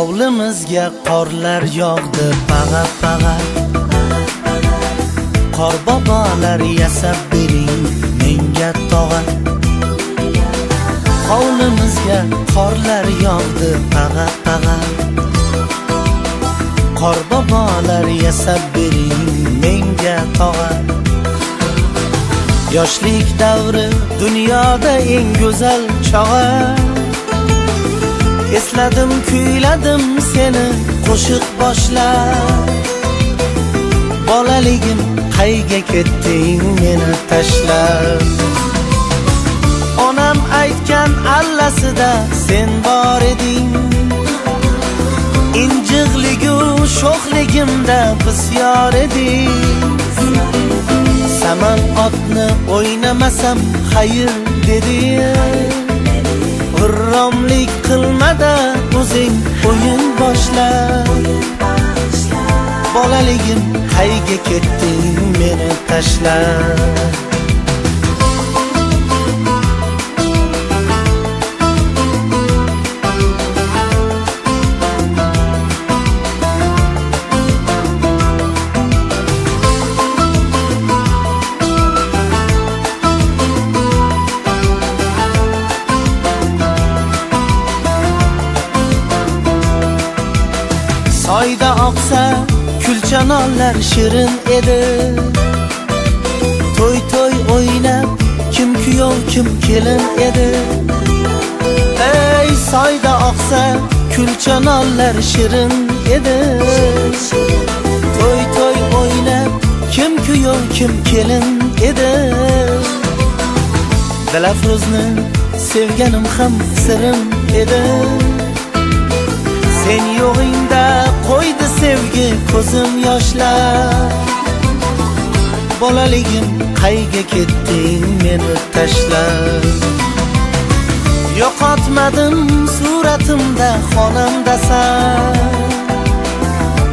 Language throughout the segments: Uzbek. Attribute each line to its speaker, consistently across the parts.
Speaker 1: Hovlimizga qorlar yog'di pag'a-pag'a. Qor bobolar yasab bering menga tog'a. Hovlimizga qorlar yog'di pag'a-pag'a. Qor bobolar yasab bering menga tog'a. Yoshlik davri dunyoda eng go'zal chog'a. Esladim, kuyladim seni qo'shiq boshlab. Bolaligim qayga ketding meni tashlab. Onam aytgan allasida sen bor eding. Injiqligu sho'xligimda bisyor eding. Saman otni o'ynamasam xayr deding. G'irromlik qilmada o'zing o'yin boshla. Bolaligim qayga ketding meni tashlab. Soyda oqsa kulchanonlar shirin edi. To'y o'ynab kim kuyov kim kelin edi. Ey soyda oqsa kulchanonlar shirin edi. To'y o'ynab kim kuyov kim kelin edi. Dilafruzni sevganim ham sirim edi. Sen yo'g'ingda qo'ydi sevgi ko'zim yoshlar. Bolaligim qayga ketding meni tashlab. Yo'qotmadim suratimda xonamdasan.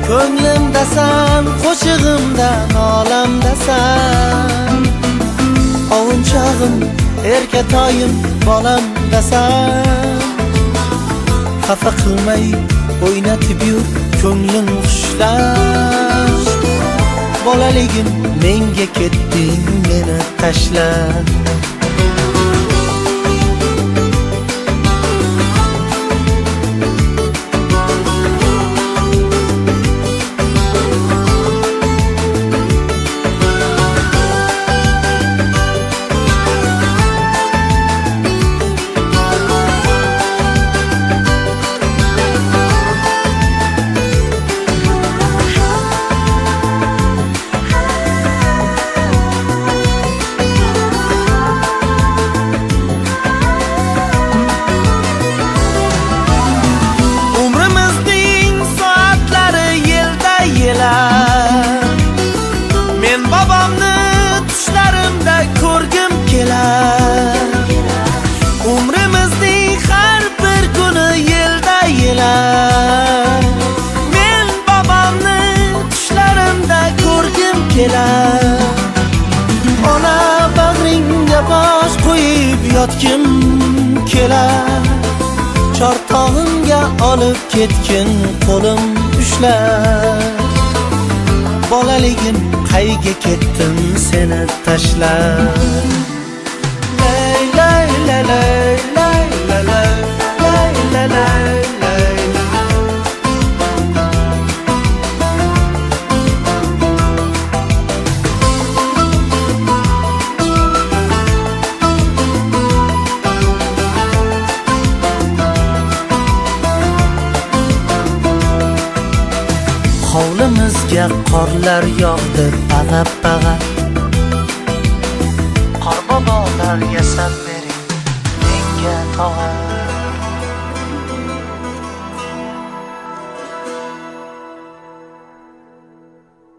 Speaker 1: Ko'nglimdasan, qo'shig'imda nolamdasan. Ovunchog'im, erkatoyim, bolamdasan. Xafa qilmay o'ynatib yur ko'nglim xushlar. Bolaligim menga ketding meni tashlab. Men babamni tushlarimda ko'rgim kelar. Umrimizning har bir kuni yilda yilar. Men babamni tushlarimda ko'rgim kelar. Ona bag'ringga bosh qo'yib yotgim kelar. Chortog'imga olib ketgin qo'lim ushlab. Bolaligim qayga ketdim seni tashlab. Lay lay lay lay lay lay lay lay lay. Hovlimizga qorlar yog'di pag'a-pag'a. Qor bobolar yasab bering menga tog'a.